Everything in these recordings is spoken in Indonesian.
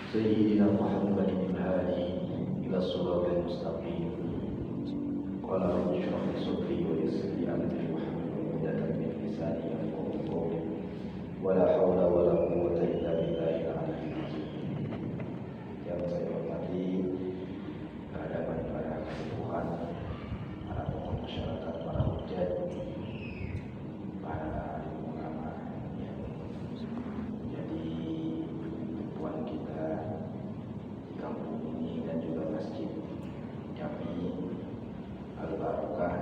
سيدنا محمد الهادي إلى الصراط المستقيم. قال رب اشرح لي صدري ويسر لي أمري واحلل عقدة من لساني يفقهوا قولي ولا حول ولا قوة إلا بالله العلي العظيم. Yang saya hormati kehadapan para kesepuhan, para tokoh masyarakat, para hujat, para ulama yang menjadi tuan kita di kampung ini dan juga masjid Jami Al-Barakah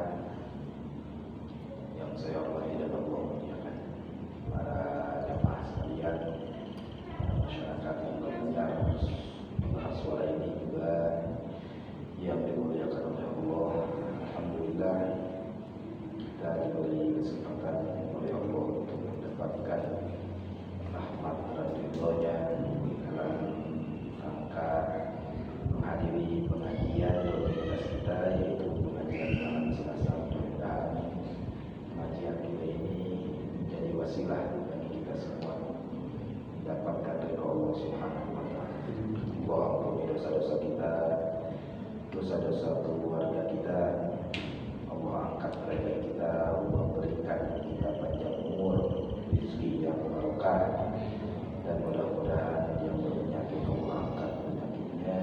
yang saya hormati dan Allah muliakan, para jamaah sekalian, para masyarakat yang mendengar suara ini juga yang dimuliakan oleh Allah. Alhamdulillah kita diberi kesempatan oleh Allah untuk mendapatkan rahmat dan ridhonya dalam rangka menghadiri pengajian komunitas kita, yaitu pengajian malam Selasa. Mudah-mudahan pengajian kita ini menjadi wasilah bagi kita semua mendapatkan ridho Allah Subhanahu wa Ta'ala. Allah ampuni dosa-dosa kita, dosa-dosa keluarga kita. Allah angkat derajat kita, Allah berikan kita panjang umur, rezeki yang barokah, dan mudah-mudahan yang berpenyakit Allah angkat penyakitnya,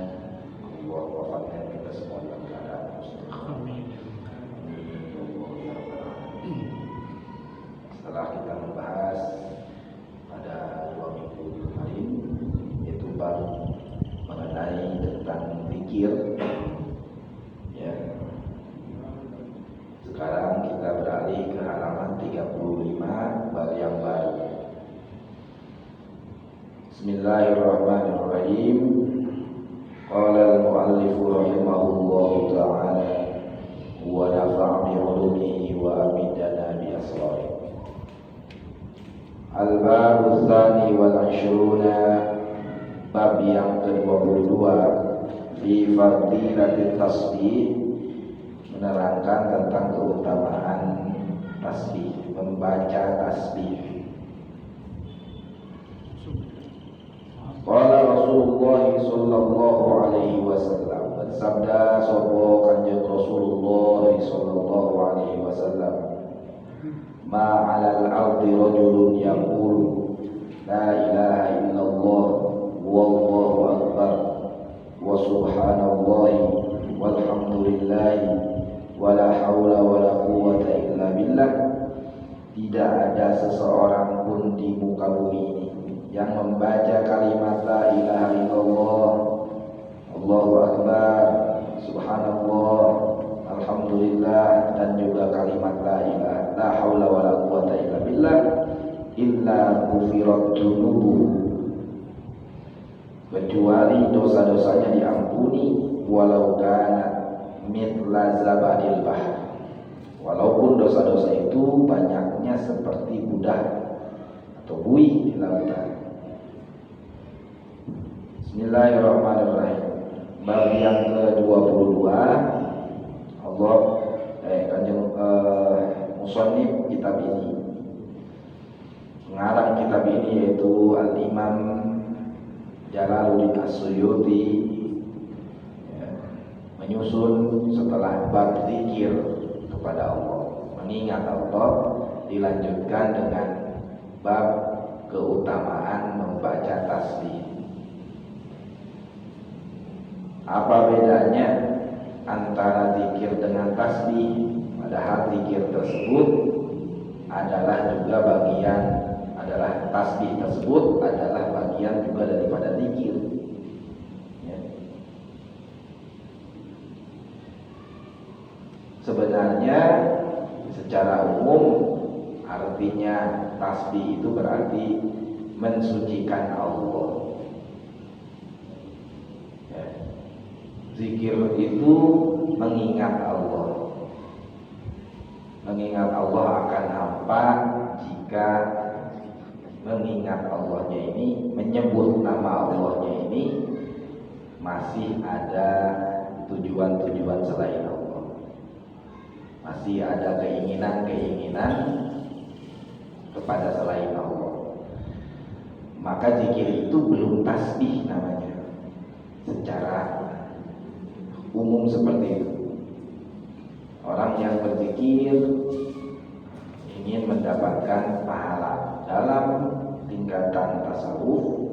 Allah wafatkan kita semua dalam keadaan mustaqim. Amin. Ya Rabbal Alamin. Setelah kita membahas pada 2 minggu kemarin, yaitu baru mengenai tentang zikir, ya. Sekarang kita beralih ke halaman 35 bab yang baru. Bismillahirrahmanirrahim. Qala al-muallif rahimahullahu ta'ala wa nafa'a bi 'ulumihi wa amidana bi asrarihi. Al-babu tsani wal 'ishruna, bab yang ke-22, fi fadilatit tasbih, menerangkan tentang keutamaan tasbih, membaca tasbih. Qala Rasulullah sallallahu alaihi wasallam, bersabda sapa kanjeng Rasulullah sallallahu alaihi wasallam, ma 'alal ardi rajulun yaqulu la ilaha illallah wallahu akbar wa subhanallahi walhamdulillahi wala haula wala quwwata illa billah. Tidak ada seseorang pun di muka bumi ini yang membaca kalimat la ilaha illallah, Allahu akbar, subhanallah, alhamdulillah, dan juga kalimat la haula wala quwwata illa billah, illa ghufirat dzunubuhu, kecuali dosa-dosanya diampuni, walau kana mithla zabadil bahr, walaupun dosa-dosa itu banyaknya seperti budah atau buih di lautan. Bismillahirrahmanirrahim. Bab yang ke-22, kanjeng musannif kitab ini, pengarang kitab ini yaitu Al-Imam Jalaluddin As-Suyuti, menyusun setelah bab zikir kepada Allah, mengingat Allah, dilanjutkan dengan bab keutamaan membaca tasbih. Apa bedanya antara zikir dengan tasbih? Padahal zikir tersebut adalah juga bagian, tasbih tersebut adalah bagian juga daripada zikir. Ya. Sebenarnya secara umum artinya tasbih itu berarti mensucikan Allah. Ya. Zikir itu mengingat Allah. Mengingat Allah akan apa jika mengingat Allahnya ini, menyebut nama Allahnya ini masih ada tujuan-tujuan selain Allah, masih ada keinginan-keinginan kepada selain Allah, maka zikir itu belum tasbih namanya. umum seperti itu. Orang yang berzikir ingin mendapatkan pahala. Dalam tingkatan tasawuf,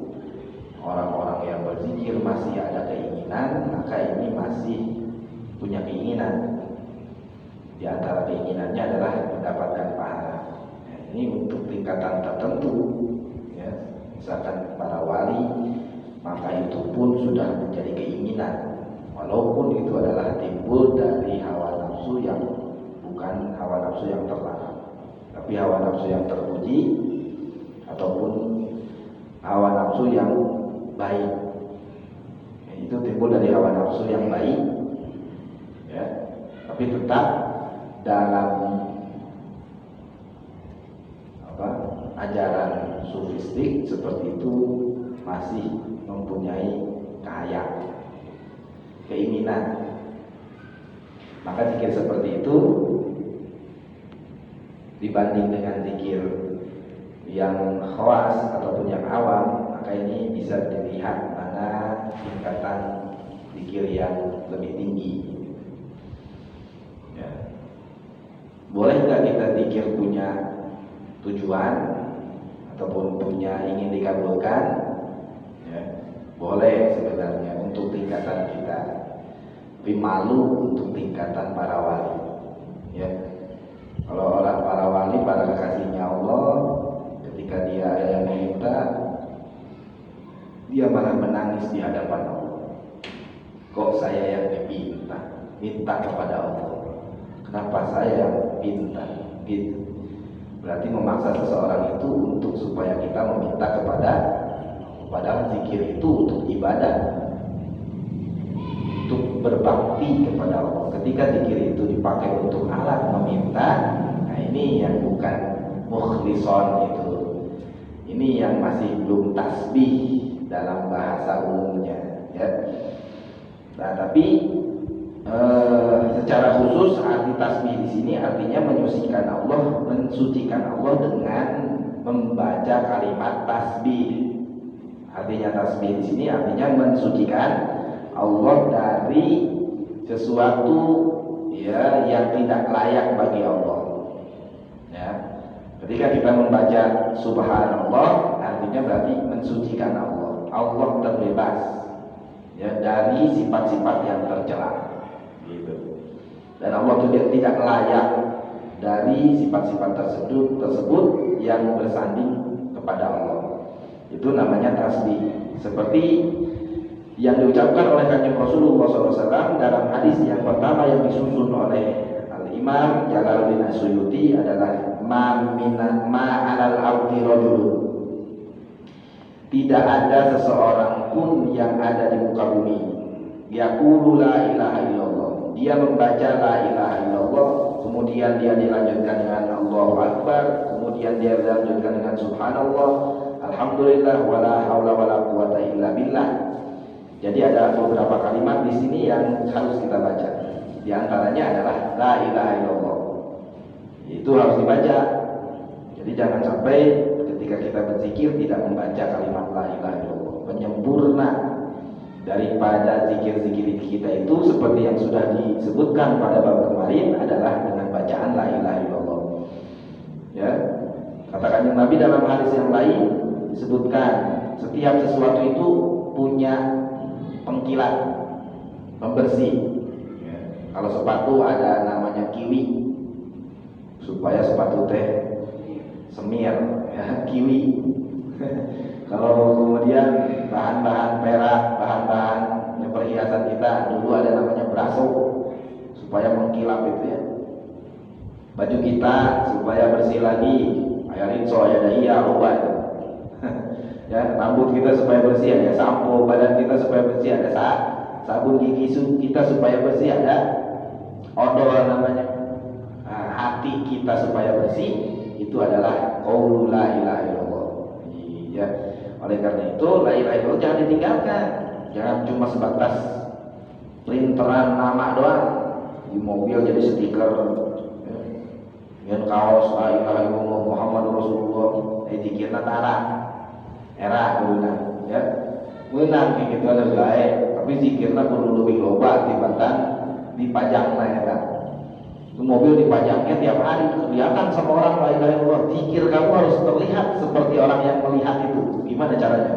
orang-orang yang berzikir masih ada keinginan, maka ini masih punya keinginan. Di antara keinginannya adalah mendapatkan pahala. Ini untuk tingkatan tertentu, ya. Misalkan para wali, maka itu pun sudah menjadi keinginan, walaupun itu adalah timbul dari hawa nafsu yang bukan hawa nafsu yang terlarang, tapi hawa nafsu yang terpuji ataupun hawa nafsu yang baik. Itu timbul dari hawa nafsu yang baik, ya. Tapi tetap dalam ajaran sufistik seperti itu masih mempunyai keinginan. Maka zikir seperti itu dibanding dengan zikir yang khawas ataupun yang awam, maka ini bisa dilihat mana tingkatan zikir yang lebih tinggi, ya. Boleh nggak kita zikir punya tujuan ataupun punya ingin dikabulkan, ya, boleh sebenarnya untuk tingkatan kita, tapi malu untuk tingkatan para wali, ya. Kalau orang para wali, para kekasihnya Allah, ketika dia ada yang meminta, dia malah menangis di hadapan Allah. Kok saya yang minta kepada Allah, kenapa saya yang minta? Gitu. Berarti memaksa seseorang itu untuk supaya kita meminta padahal zikir itu untuk ibadah, untuk berbakti kepada Allah. Ketika zikir itu dipakai untuk alat meminta, nah ini yang bukan mukhlison itu. Ini yang masih belum tasbih dalam bahasa umumnya, ya. Nah, tapi secara khusus arti tasbih di sini artinya mensucikan Allah dengan membaca kalimat tasbih. Artinya tasbih di sini artinya mensucikan Allah dari sesuatu, ya, yang tidak layak bagi Allah, ya. Ketika kita membaca subhanallah, artinya berarti mensucikan Allah. Allah terbebas, ya, dari sifat-sifat yang tercela. Gitu. Dan Allah tidak layak dari sifat-sifat tersebut yang bersanding kepada Allah. Itu namanya tasbih. Seperti yang diucapkan oleh Kanjeng Rasulullah SAW dalam hadis yang pertama yang disusun oleh Al-Imam Jalaluddin As-Suyuti adalah ma'alal ardi rajulun. Tidak ada seseorang pun yang ada di muka bumi yaqulu la ilaha illallah, dia membaca la ilaha illallah, kemudian dia dilanjutkan dengan Allahu Akbar, kemudian dia dilanjutkan dengan subhanallah, alhamdulillah, wala haula wala quwata illa billah. Jadi ada beberapa kalimat di sini yang harus kita baca. Di antaranya adalah la ilaha illallah. Itu harus dibaca. Jadi jangan sampai ketika kita berzikir tidak membaca kalimat la ilaha illallah. Penyempurna daripada zikir-zikir kita itu seperti yang sudah disebutkan pada bab kemarin adalah dengan bacaan la ilaha illallah. Ya. Katakan Nabi dalam hadis yang lain disebutkan setiap sesuatu itu punya pengkilat, pembersih. Ya. Kalau sepatu ada namanya kiwi, supaya sepatu teh semir, ya, kiwi. Kalau kemudian bahan-bahan perak, bahan-bahan perhiasan kita dulu ada namanya braso, supaya mengkilap itu, ya. Baju kita supaya bersih lagi, ayarin soya dahia obat. Ya, rambut kita supaya bersih ada sampo, badan kita supaya bersih ada sabun gigi kita supaya bersih ada odol namanya. Nah, hati kita supaya bersih itu adalah qaulu la ilaha illallah. Ya. Oleh karena itu la ilaha illallah jangan ditinggalkan. Jangan cuma sebatas printeran nama doang di mobil jadi stiker, ya. Dengan kaos la ilaha illallah Muhammad Rasulullah, zikirna tara era dulu, ya. menang gitu ada baik, tapi zikirna kudu lebih loba tibatan dipajangna eta. Itu mobil dipajangnya tiap hari kelihatan sama orang lain luar. Zikir kamu harus terlihat seperti orang yang melihat itu. Gimana caranya?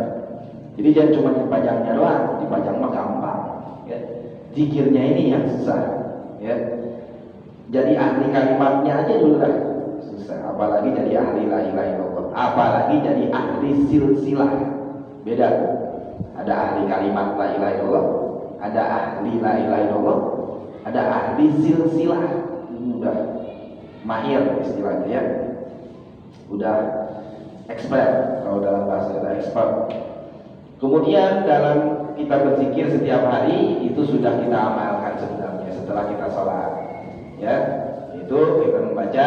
Jadi jangan cuma dipajangnya doang, dipajang mah gampang. Ya. Zikirnya ini yang susah. Ya. Jadi ahli kalimatnya aja dulu lah susah. Apalagi jadi ahli la ilaha illallah. Apalagi jadi ahli silsilah. Beda. Ada ahli kalimat la ilaha illallah, ada ahli la ilaha illallah, ada ahli silsilah. Udah mahir istilahnya ya, udah expert kalau dalam bahasa udah expert. Kemudian dalam kita berzikir setiap hari itu sudah kita amalkan sebenarnya setelah kita sholat ya, itu kita membaca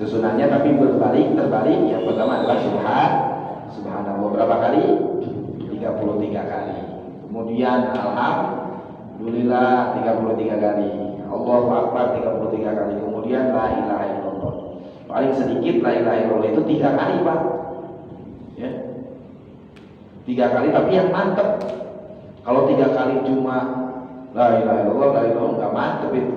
susunannya tapi terbalik. Yang pertama adalah subhanallah berapa kali? 33 kali. Kemudian alhamdulillah 33 kali. Allahu Akbar 33 kali. Kemudian la ilaha illallah. Paling sedikit la ilaha illallah itu 3 kali, Pak. Ya. 3 kali tapi yang mantep. Kalau 3 kali cuma la ilaha illallah, la ilaha illallah enggak mantep itu.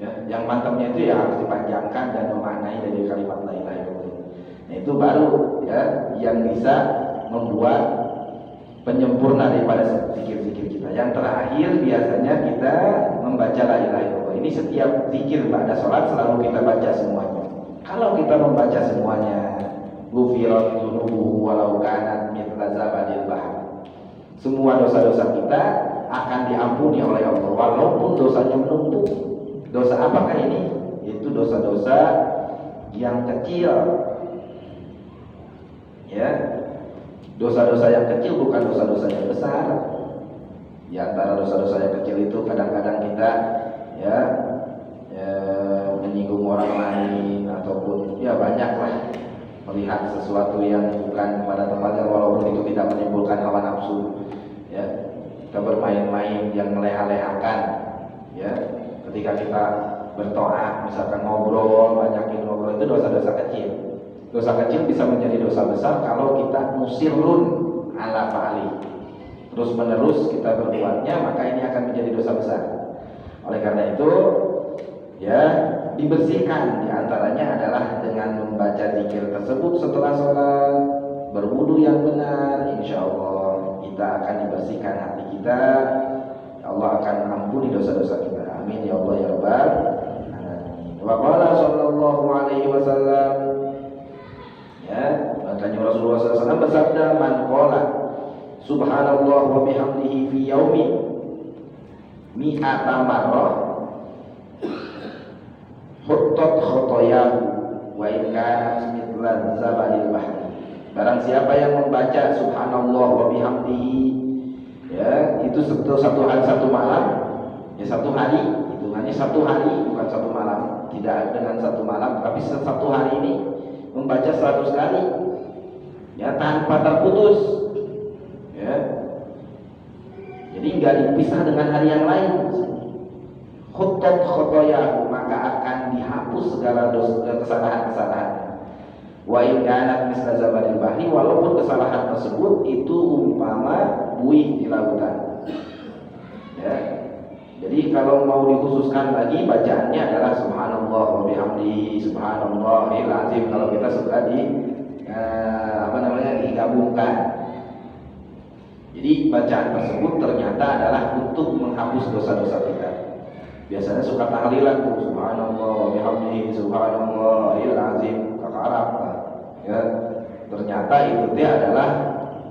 Ya, yang mantepnya itu ya harus dipanjangkan dan memaknai dari kalimat la ilaha illallah. Nah, itu baru ya yang bisa membuat penyempurna daripada zikir-zikir kita. Yang terakhir biasanya kita membaca la ilaha illallah. Ini setiap zikir pada sholat selalu kita baca semuanya. Kalau kita membaca semuanya, ghufirat dzunubuhu walau kanat mithla zabadil bahr. Semua dosa-dosa kita akan diampuni oleh Allah walaupun dosanya menumpuk. Dosa apakah ini? Itu dosa-dosa yang kecil. Ya. Dosa-dosa yang kecil bukan dosa-dosa yang besar. Di antara dosa-dosa yang kecil itu kadang-kadang kita ya menyinggung orang lain ataupun ya banyaklah melihat sesuatu yang bukan pada tempatnya walaupun itu tidak menimbulkan hawa nafsu. Ya, kita bermain-main yang meleha-lehakan. Ya, ketika kita bertoat misalkan ngobrol, banyakin ngobrol itu dosa-dosa kecil. Dosa kecil bisa menjadi dosa besar kalau kita musirun ala fa'ali. Terus menerus kita berbuatnya, maka ini akan menjadi dosa besar. Oleh karena itu, ya dibersihkan. Di antaranya adalah dengan membaca zikir tersebut setelah sholat, berwudu yang benar. Insya Allah kita akan dibersihkan hati kita. Allah akan ampuni dosa-dosa kita. Amin ya Allah ya Rabbal alamin. Wa qala sallallahu alaihi wasallam, ya, makanya Rasulullah SAW bersabda, man qala subhanallah wa bihamdihi fi yaumin mi'ata marrah huttat khotoyahu wa in kanat mithla zabadil bahri. Barang siapa yang membaca subhanallah wa bihamdihi, ya, itu satu hari satu malam, ya satu hari, hitungannya satu hari bukan satu malam, tidak dengan satu malam, tapi satu hari ini membaca 100 kali ya tanpa terputus ya, jadi nggak dipisah dengan hari yang lain. Khuttat khotoyahu, maka akan dihapus segala dosa kesalahan-kesalahan. Wa in kanat misla zabadil bahri, walaupun kesalahan tersebut itu umpama buih di lautan. Ya. Jadi kalau mau dikhususkan lagi bacaannya adalah subhanallah wa bihamdihi subhanallahil azim. Kalau kita suka digabungkan. Jadi bacaan tersebut ternyata adalah untuk menghapus dosa-dosa kita. Biasanya suka tahlilan tuh subhanallah wa bihamdihi subhanallahil azim, kakak Arab. Ya. Ternyata itu adalah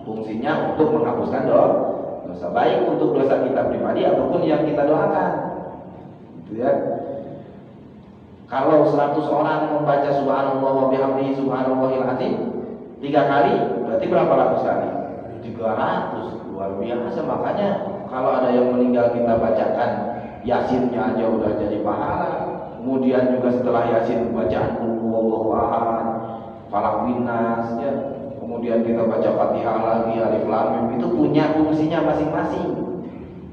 fungsinya untuk menghapuskan dosa, baik untuk dosa kita pribadi ataupun yang kita doakan. Gitu ya. Kalau 100 orang membaca subhanallah wa bihamdihi subhanallahil azim 3 kali, berarti berapa ratus kali? 300. Luar biasa. Makanya kalau ada yang meninggal kita bacakan Yasinnya aja udah jadi pahala. Kemudian juga setelah Yasin bacaan qul huwallahu ahad, falaq bin nas ya. Kemudian kita baca Fatihah lagi, Alif Lam Mim, itu punya fungsinya masing-masing.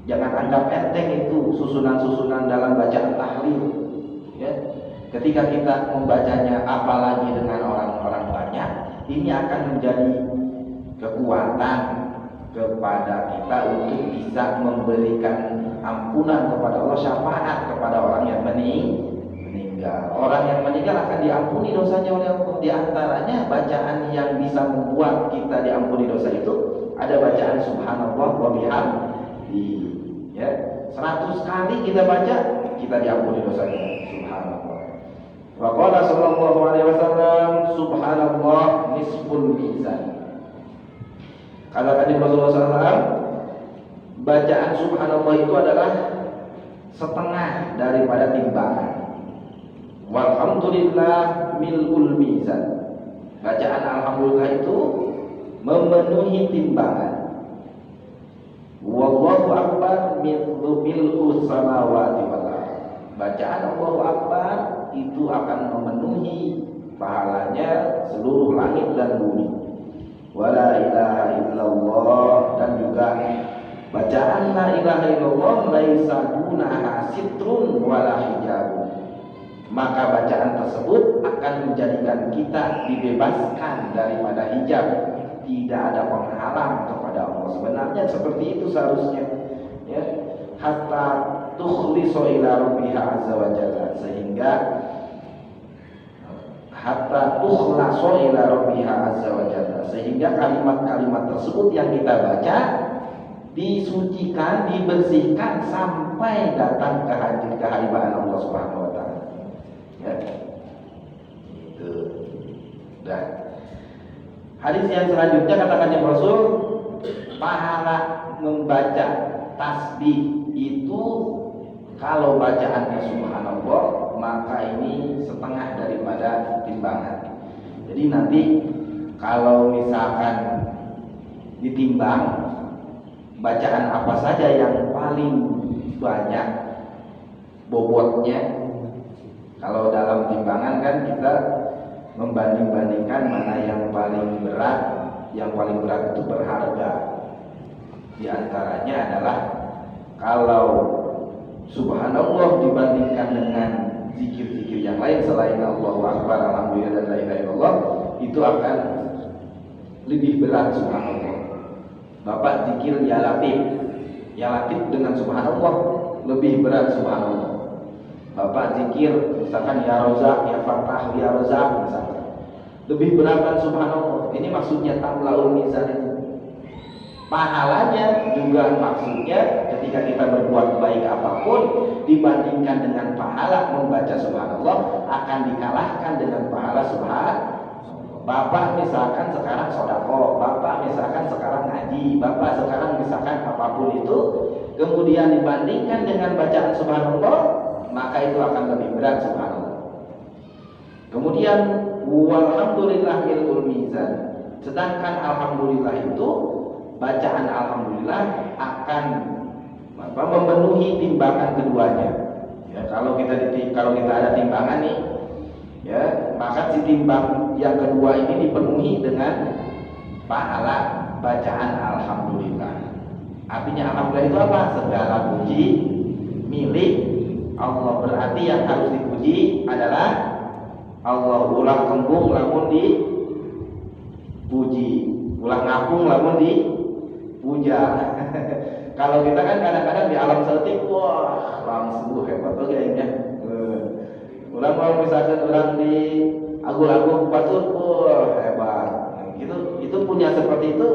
Jangan anggap enteng itu susunan-susunan dalam bacaan tahlil. Ya. Ketika kita membacanya apalagi dengan orang-orang banyak, ini akan menjadi kekuatan kepada kita untuk bisa memberikan ampunan kepada Allah, syafaat kepada orang yang meninggal. Orang yang meninggal akan diampuni dosanya oleh Allah. Di antaranya bacaan yang bisa membuat kita diampuni dosa itu ada bacaan subhanallah wa bihamdihi. Ya, 100 kali kita baca, kita diampuni dosanya. Subhanallah. Wa qala sallallahu alaihi wasallam, subhanallah nisful mizan. Kata Rasulullah SAW, bacaan subhanallah itu adalah setengah daripada timbangan. Walhamdulillah mil'ul mizan. Bacaan alhamdulillah itu memenuhi timbangan. Wallahu akbar mil'us samawati wal ardh. Bacaan Allahu akbar itu akan memenuhi pahalanya seluruh langit dan bumi. Wala ilaha illallah, dan juga bacaan la ilaha illallah laisa dunaha sitrun wala hijab. Maka bacaan tersebut akan menjadikan kita dibebaskan daripada hijab, tidak ada penghalang kepada Allah. Sebenarnya seperti itu seharusnya, ya, hatta tukhlisu ila rabbiha azza wa jalla, sehingga hatta tukhlasu ila rabbiha azza wa jalla, sehingga kalimat-kalimat tersebut yang kita baca disucikan, dibersihkan sampai datang kehadiran Allah Subhanahu wa taala. Ya. Itu. Dan hadis yang selanjutnya katakan Rasul, pahala membaca tasbih itu kalau bacaannya subhanallah, maka ini setengah daripada timbangan. Jadi nanti kalau misalkan ditimbang bacaan apa saja yang paling banyak bobotnya, kalau dalam timbangan kan kita membanding-bandingkan mana yang paling berat. Yang paling berat itu berharga. Di antaranya adalah kalau subhanallah dibandingkan dengan zikir-zikir yang lain selain Allahu Akbar, alhamdulillah dan la ilaha illallah, itu akan lebih berat subhanallah. Bapak zikir ya latif dengan subhanallah lebih berat subhanallah. Bapak zikir misalkan ya Razak, ya Fattah, ya Razak misalkan, lebih berat kan subhanallah. Ini maksudnya tamlaul mizan itu. Pahalanya juga maksudnya ketika kita berbuat baik apapun dibandingkan dengan pahala membaca subhanallah akan dikalahkan dengan pahala subhanallah. Bapak misalkan sekarang sedekah, bapak misalkan sekarang ngaji, bapak sekarang misalkan apapun itu, kemudian dibandingkan dengan bacaan subhanallah, maka itu akan lebih berat subhanallah. Kemudian walhamdulillah mil'ul mizan. Sedangkan alhamdulillah itu, bacaan alhamdulillah akan memenuhi timbangan keduanya. Ya, kalau kita ada timbangan nih, ya, maka si timbang yang kedua ini dipenuhi dengan pahala bacaan alhamdulillah. Artinya alhamdulillah itu apa? Segala puji milik Allah. Berarti yang harus dipuji adalah Allah. Ulang kembung lamun dipuji, ulang ngapung lamun dipuja. Kalau kita kan kadang-kadang di alam setik, wah langsung hebat tuh kayaknya. Ulang kalau misalkan ulang di agung-agung patut, wah hebat. Itu punya seperti itu,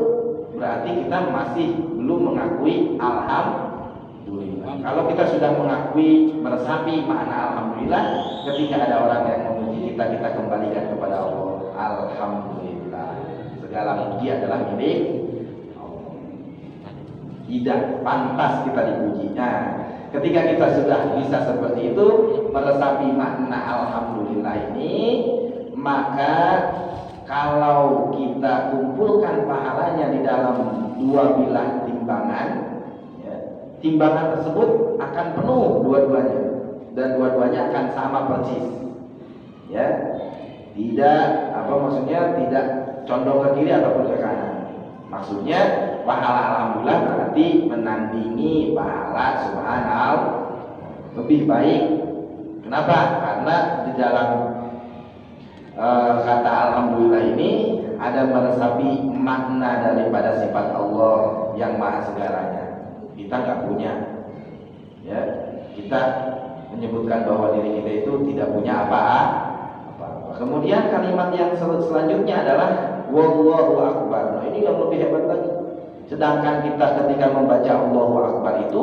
berarti kita masih belum mengakui alhamdulillah. Kalau kita sudah mengakui, meresapi makna alhamdulillah, ketika ada orang yang memuji kita, kita kembalikan kepada Allah. Alhamdulillah, segala puji adalah milik Allah. Tidak pantas kita dipuji. Nah, ketika kita sudah bisa seperti itu, meresapi makna alhamdulillah ini, maka kalau kita kumpulkan pahalanya di dalam dua bilah timbangan, ya, timbangan tersebut akan penuh dua-duanya, dan dua-duanya akan sama persis. Ya, tidak tidak condong ke kiri ataupun ke kanan. Maksudnya pahala alhamdulillah berarti menandingi pahala subhanallah, lebih baik. Kenapa? Karena di dalam kata alhamdulillah ini ada meresapi makna daripada sifat Allah yang maha segalanya. Kita nggak punya, ya. Kita menyebutkan bahwa diri kita itu tidak punya apa-apa. Kemudian kalimat yang selanjutnya adalah wallahu akbar. Nah, ini yang lebih hebat lagi. Sedangkan kita ketika membaca Allahu akbar itu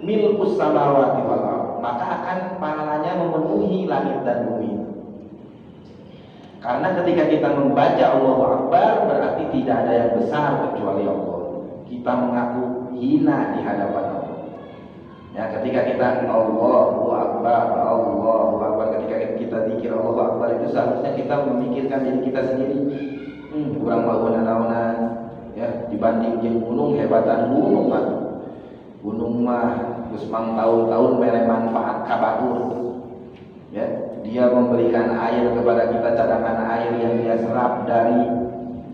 milkus samawati wal ardh, maka akan pahalanya memenuhi langit dan bumi. Karena ketika kita membaca Allahu akbar berarti tidak ada yang besar kecuali Allah. Kita mengaku hina di hadapan Allah. Ya, ketika kita Allahu akbar, ketika kita zikir Allahu akbar itu seharusnya kita memikirkan diri kita sendiri. Kurang mau naon-naonan, ya, dibanding jeung gunung hebatan gunung mah. Gunung mah geus mang tahun-tahun mere manfaat ka batur. Ya, dia memberikan air kepada kita, cadangan air yang dia serap dari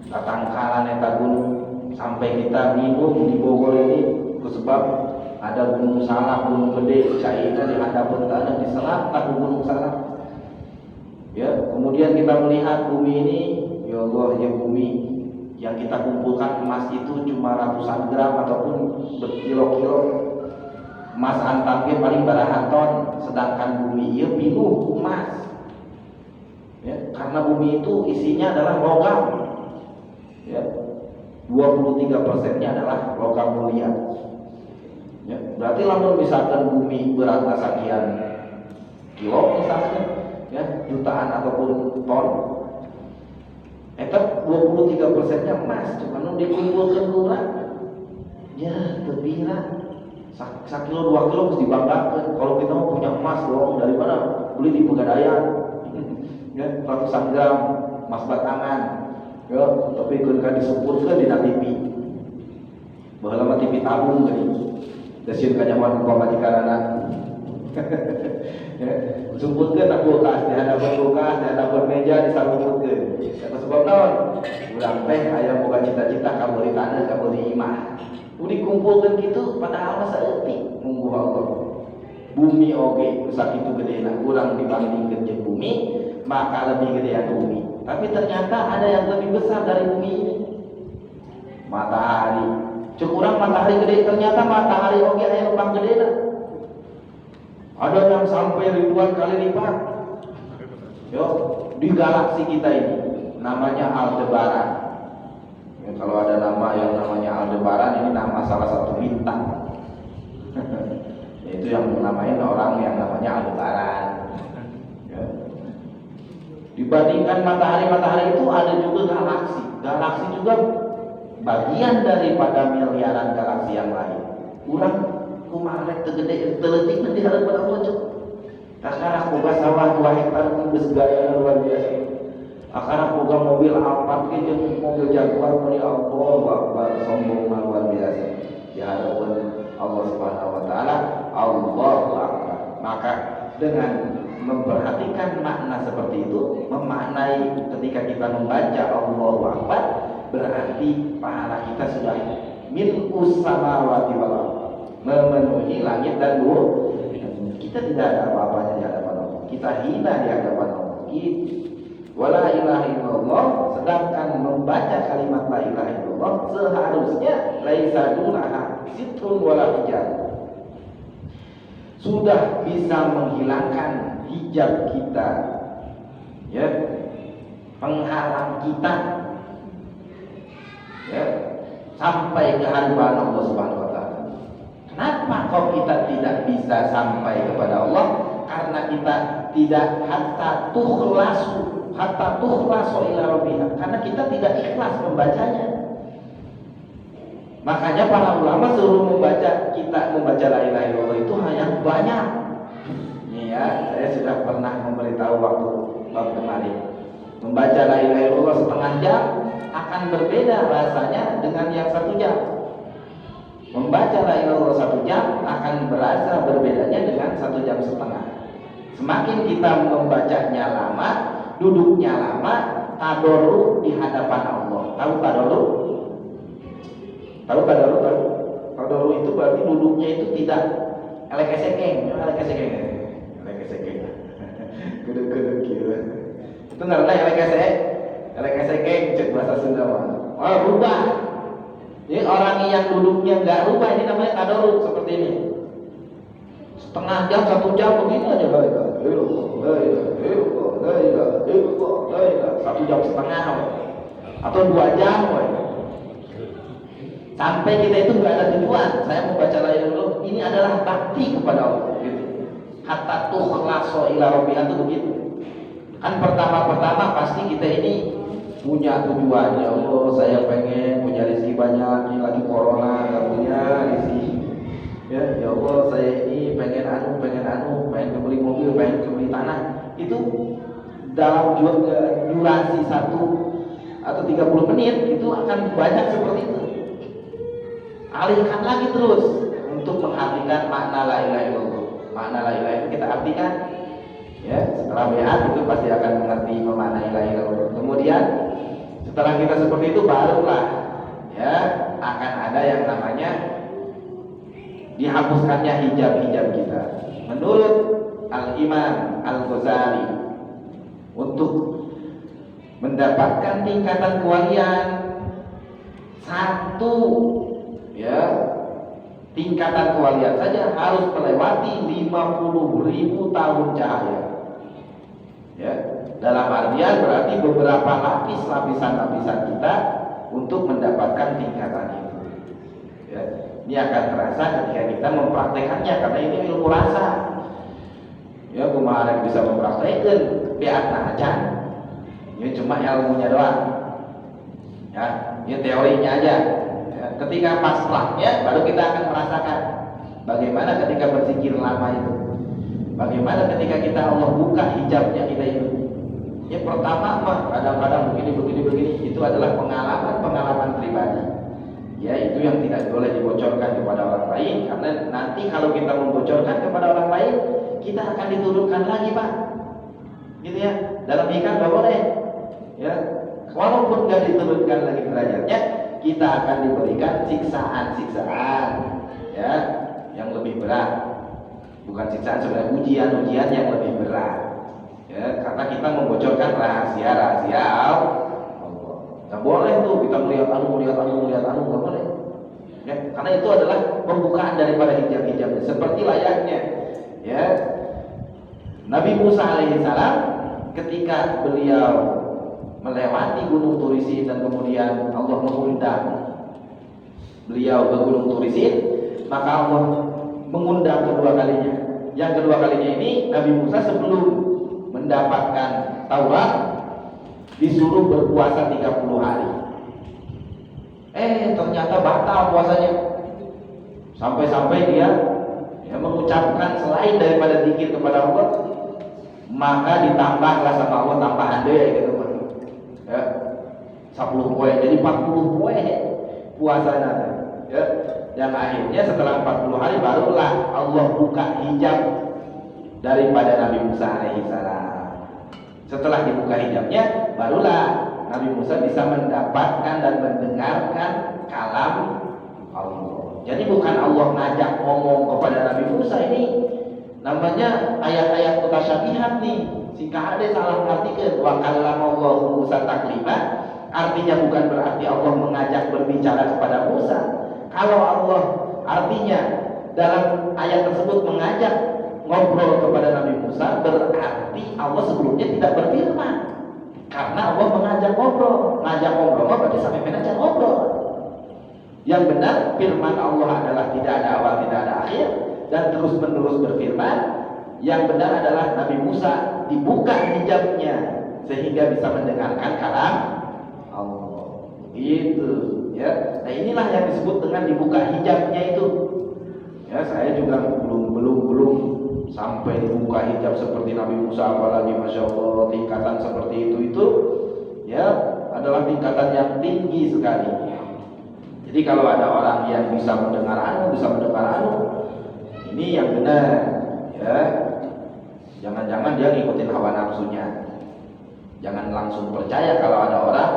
tatangkalan eta gunung sampai kita minum di Bogor ini sebab ada gunung salak, gunung gede, cairnya di hadapan tanah diserap tak gunung salak. Ya, kemudian kita melihat bumi ini, ya Allah, ya bumi yang kita kumpulkan emas itu cuma ratusan gram ataupun berkilo-kilo. Emas antamnya paling barahan ton, sedangkan bumi ia pinuh emas. Ya, karena bumi itu isinya adalah logam. Ya, 23%-nya adalah logam mulia. Ya, berarti lamun misalkan bumi beratnya sekian kilo misalnya, ya, jutaan ataupun ton, eta 23%-nya emas, cuman dikumpulkan kurang, ya terpira, sakilo 2 kilo harus dibanggakan. Kalau kita mau punya emas dong, dari mana? Beli di Pegadaian, ya, ratusan gram emas batangan, ya, tapi ketika disebutkan di TV, bahwa TV tabung gini. Dasiun kanyawan pemajikan anak. Ya, sumputkeun na kulkas, di hadapan kulkas, di hadapan meja disarungutkeun. Eta sebab naon? Urang teh aya boga cita-cita ka beuri taneuh, ka beuri imah. Dikumpulkeun kitu padahal mah saeutik mungguh Allah. Bumi oge sakitu gedena, urang dibandingkeun jeung bumi, maka lebih gedean bumi. Tapi ternyata ada yang lebih besar dari bumi ini. Matahari. Cuk urang matahari gede, ternyata matahari oge aya lubang gedena. Ada yang sampai ribuan kali lipat. Yo, di galaksi kita ini namanya Aldebaran. Ya, kalau ada nama yang namanya Aldebaran, ini nama salah satu bintang. Yaitu yang menamai orang yang namanya Aldebaran. Ya. Dibandingkan matahari itu ada juga galaksi. Galaksi juga bagian daripada miliaran galaksi yang lain. Urang kumaha rek teu gede teuletik di hadapan Allah cuk. Sekarang boga sawah 2 hektar geus gaya luar biasa. Sekarang boga mobil Alphard ge jeung mobil Jaguar meni Allahu Akbar, sombong luar biasa. Di hadapan Allah Subhanahu wa taala, Allahu Akbar. Maka dengan memperhatikan makna seperti itu, memaknai ketika kita membaca Allahu Akbar, berarti pahala kita sudah milkus samawati wal ardh, memenuhi langit dan bumi. Kita tidak ada apa-apanya di hadapan Allah. Kita hina di hadapan Allah. Wala ilaha illallah, sedangkan membaca kalimat la ilaha illallah seharusnya laisa dunaha sitrun wala hijab. Sudah bisa menghilangkan hijab kita, ya, penghalang kita, ya, sampai ke hadapan Allah Subhanahu wa taala. Kenapa kok kita tidak bisa sampai kepada Allah? Karena kita tidak hatta tukhlasu ila rabbina. Karena kita tidak ikhlas membacanya. Makanya para ulama suruh kita membaca la ilaha illallah itu hanya banyak. Ya, saya sudah pernah memberitahu waktu kemarin. Membaca la ilaha illallah setengah jam akan berbeda rasanya dengan yang 1 jam. Membaca la ilaha illallah 1 jam akan berasa berbedanya dengan 1 jam setengah. Semakin kita membacanya lama, duduknya lama, tadarruk di hadapan Allah. Tahu tadarruk? Tahu tadarruk? Tadarruk itu berarti duduknya itu tidak elek-esekeng. Gede-gede gitu. Itu ngarana elek-esekeng cek bahasa Sunda mah. Oh, rubah. Jadi orang yang duduknya nggak rubah ini namanya tadarruk seperti ini. Setengah jam, 1 jam begini aja, la ilaha illallah, la ilaha illallah, la ilaha illallah, la ilaha, 1 jam setengah atau 2 jam. Sampai kita itu nggak ada tujuan. Saya mau baca la ilaha illallah, ini adalah bakti kepada Allah. Gitu. Hatta tukhlaso ila rabbika itu begitu. Kan pertama-pertama pasti kita ini punya tujuan. Ya Allah, saya pengen punya rezeki banyak. Ini lagi corona, nggak punya rezeki. Ya Allah, saya ini pengen pengen beli mobil, pengen beli tanah. Itu dalam durasi 1 atau 30 menit itu akan banyak seperti itu. Alihkan lagi terus untuk mengartikan makna la ilaha illallah. Makna la ilaha illallah kita artikan. Ya, setelah beat itu pasti akan mengerti memaknai la ilaha illallah. Kemudian setelah kita seperti itu barulah ya akan ada yang namanya dihapuskannya hijab-hijab kita. Menurut Al-Imam Al-Ghazali, untuk mendapatkan tingkatan kewalian 1 ya tingkatan kewalian saja harus melewati 50.000 tahun cahaya. Ya, dalam artian berarti beberapa lapisan-lapisan kita untuk mendapatkan tingkatan itu. Ya, ini akan terasa ketika kita mempraktekannya karena ini ilmu rasa. Ya, kemarin bisa mempraktekkan biatna aja. Ini cuma ilmunya doang. Ya, ini teorinya aja. Ya, ketika pasrahnya baru kita akan merasakan bagaimana ketika berzikir lama itu. Bagaimana ketika kita Allah buka hijabnya kita itu. Yang pertama mah kadang-kadang begini itu adalah pengalaman pribadi. Ya, itu yang tidak boleh dibocorkan kepada orang lain karena nanti kalau kita membocorkan kepada orang lain kita akan diturunkan lagi, Pak. Gitu ya. Dalam ikan enggak boleh. Ya. Walaupun enggak diturunkan lagi derajatnya, kita akan diberikan siksaan-siksaan ya yang lebih berat. Bukan siksaan, sebenarnya ujian-ujian yang lebih berat. Ya, karena kita membocorkan rahasia-rahasia Allah. Nggak boleh tuh kita melihat anu, nggak boleh. Ya, karena itu adalah pembukaan daripada hijab-hijab. Seperti layaknya, ya Nabi Musa alaihissalam ketika beliau melewati Gunung Turisin dan kemudian Allah mengundang beliau ke Gunung Turisin, maka Allah mengundang kedua kalinya. Yang kedua kalinya ini Nabi Musa sebelum mendapatkan Taurat disuruh berpuasa 30 hari. Ternyata batal puasanya. Sampai-sampai dia mengucapkan selain daripada zikir kepada Allah, maka ditambahlah sama Allah tambahan deh gitu. Ya. 10 poin jadi 40 poin puasanya. Ya. Dan akhirnya setelah 40 hari barulah Allah buka hijab daripada Nabi Musa alaihissalam. Setelah dibuka hijabnya, barulah Nabi Musa bisa mendapatkan dan mendengarkan kalam Allah. Jadi bukan Allah ngajak ngomong kepada Nabi Musa, ini namanya ayat-ayat mutasyabihat nih. Jika ada salah artikan wa kallamallahu Musa taklima, artinya bukan berarti Allah mengajak berbicara kepada Musa. Kalau Allah artinya dalam ayat tersebut mengajak ngobrol kepada Nabi Musa, berarti Allah sebelumnya tidak berfirman. Karena Allah mengajak ngobrol. Ngajak ngobrol berarti sampai mengajak ngobrol. Yang benar firman Allah adalah tidak ada awal, tidak ada akhir dan terus-menerus berfirman. Yang benar adalah Nabi Musa dibuka hijabnya sehingga bisa mendengarkan kalam Allah. Itu ya. Nah, inilah yang disebut dengan dibuka hijabnya itu. Ya, saya juga belum sampai dibuka hijab seperti Nabi Musa, apalagi Masya Allah tingkatan seperti itu ya adalah tingkatan yang tinggi sekali. Jadi kalau ada orang yang bisa mendengar anu, ini yang benar ya. Jangan-jangan dia ngikutin hawa nafsunya. Jangan langsung percaya kalau ada orang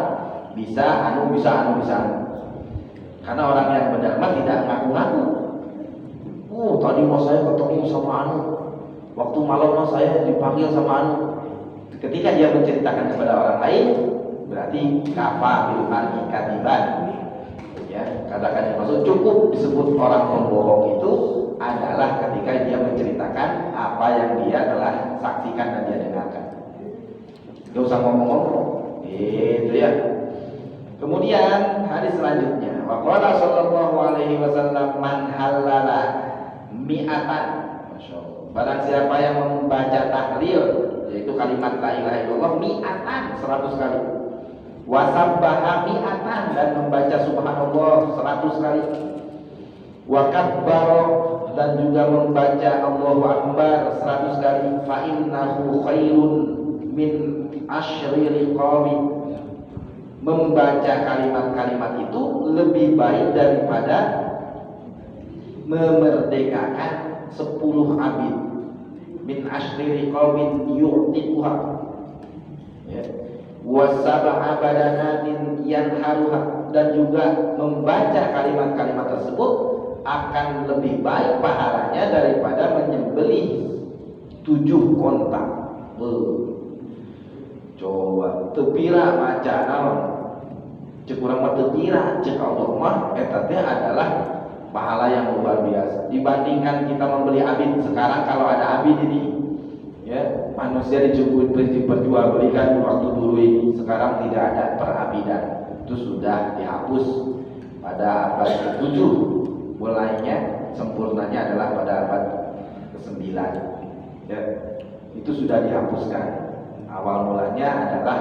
bisa anu. Karena orang yang benar mah tidak ngaku-ngaku. Tadi mau saya ketemu sama anu. Waktu malam mau saya dipanggil sama anu. Ketika dia menceritakan kepada orang lain, berarti kafa bil mar'i kadiban. Ya, Katakan yang maksud cukup disebut orang pembohong itu adalah ketika dia menceritakan apa yang dia telah saksikan dan dia dengarkan. Gak usah ngomong-ngomong, itu ya. Kemudian hadis selanjutnya, waqala sallallahu alaihi wasallam man halala mi'atan. Masyaallah. Barang siapa yang membaca tahlil, yaitu kalimat la ilaha illallah mi'atan 100 kali. Wasabbaha mi'atan dan membaca subhanallah 100 kali. Wa kabbara dan juga membaca Allahu akbar 100 kali. Fa innahu khairun min asyri riqabi. Membaca kalimat-kalimat itu lebih baik daripada memerdekakan 10 abid. Min asyri riqabin yu'tiquha. Ya. Wasab'a badanatin yanharuha, dan juga membaca kalimat-kalimat tersebut akan lebih baik pahalanya daripada menyembelih 7 onta. Coba tepira maca naon cek urang mah tepira cek Allah mah eta teh adalah pahala yang luar biasa dibandingkan kita membeli abid. Sekarang kalau ada abid ini ya manusia diperjualbelikan di waktu dulu ini. Sekarang tidak ada perabidan, itu sudah dihapus pada abad ke-7, mulainya sempurnanya adalah pada abad ke-9 ya, itu sudah dihapuskan. Awal mulanya adalah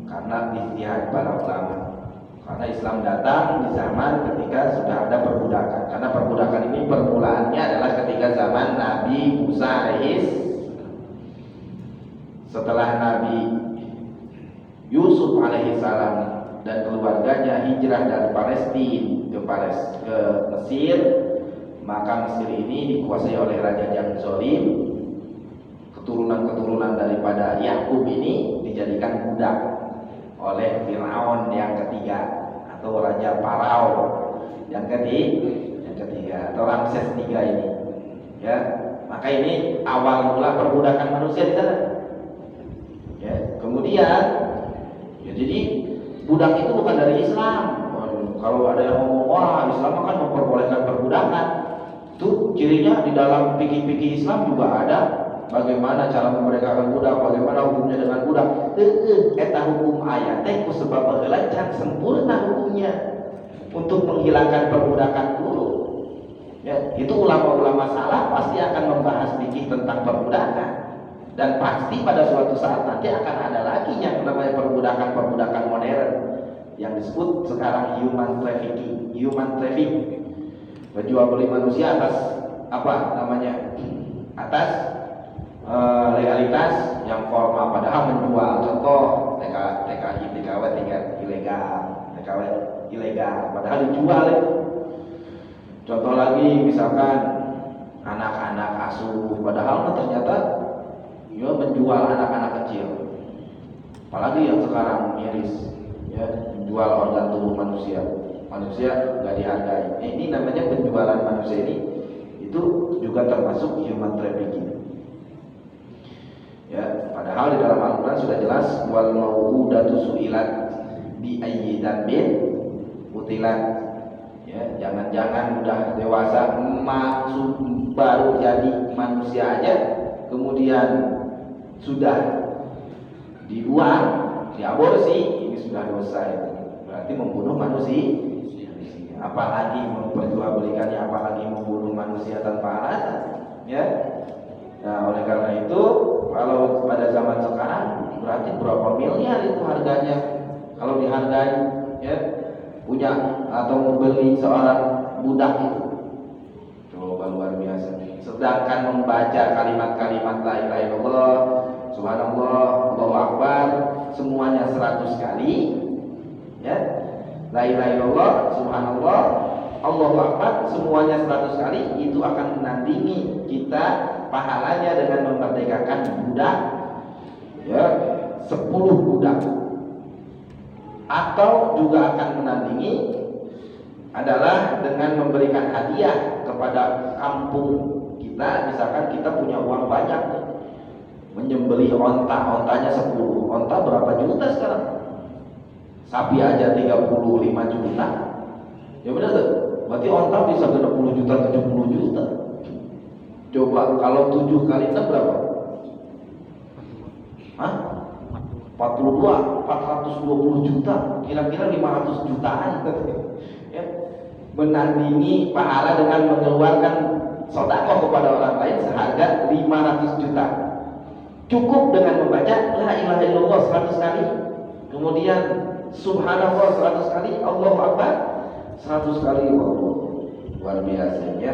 karena ijtihad para ulama. Karena Islam datang di zaman ketika sudah ada perbudakan. Karena perbudakan ini permulaannya adalah ketika zaman Nabi Musa alaihis. Setelah Nabi Yusuf alaihissalam dan keluarganya hijrah dari Palestina ke Mesir, maka Mesir ini dikuasai oleh raja yang zalim. Keturunan-keturunan daripada Yakub ini dijadikan budak oleh Firaun yang ketiga atau Raja Parao yang ketiga atau Ramses III ini. Ya, maka ini awal mula perbudakan manusia di sana. Ya, kemudian ya jadi budak itu bukan dari Islam. Kalau ada yang ngomong wah Islam kan memperbolehkan perbudakan, tuh cirinya di dalam fikih-fikih Islam juga ada. Bagaimana cara memerdekakan budak, bagaimana hukumnya dengan budak. Eta hukum ayat teh kusebab baheula can sempurna hukumnya untuk menghilangkan perbudakan dulu. Ya, itu ulama-ulama salaf pasti akan membahas fikih tentang perbudakan. Dan pasti pada suatu saat nanti akan ada lagi yang namanya perbudakan modern yang disebut sekarang human trafficking. Berjual beli manusia atas apa namanya? Atas legalitas yang formal, padahal menjual contoh TKI, TKW tinggal ilegal, TKW ilegal, padahal dijual itu. Contoh lagi misalkan anak-anak asuh, padahal ternyata dia menjual anak-anak kecil. Apalagi yang sekarang miris, ya menjual organ tubuh manusia nggak dihargai. Ini namanya penjualan manusia ini, itu juga termasuk human trafficking. Ya, padahal di dalam Al-Quran sudah jelas wal mau'udatu su'ilat bi ayyi dzambin utilat. Ya, jangan-jangan udah dewasa maksud baru jadi manusia aja kemudian sudah dibuang, diaborsi, ini sudah dosa itu. Berarti membunuh manusia. Apalagi memperjualbelikannya, apalagi membunuh manusia tanpa alasan, ya. Nah, oleh karena itu kalau pada zaman sekarang berarti berapa miliar itu harganya kalau dihargai, ya, punya atau membeli seorang budak itu. Coba luar biasa. Sedangkan membaca kalimat-kalimat la ilaha illallah, subhanallah, Allahu akbar semuanya 100 kali, ya. La ilaha illallah, subhanallah, Allahu akbar semuanya 100 kali, itu akan menandingi kita pahalanya dengan memerdekakan budak, ya, 10 budak. Atau juga akan menandingi adalah dengan memberikan hadiah kepada kampung kita. Misalkan kita punya uang banyak, menyembelih ontanya 10 onta berapa juta sekarang? Sapi aja 35 juta, Ya benar tuh. Berarti onta bisa 60 juta, 70 juta. Coba kalau 7 kali 6 berapa? Hah? 42, 420 juta, kira-kira 500 jutaan. Ya. Menandingi pahala dengan mengeluarkan sedekah kepada orang lain seharga 500 juta. Cukup dengan membaca la ilaha illallah 100 kali, kemudian subhanallah 100 kali, Allahu akbar 100 kali. Wow, luar biasa ya.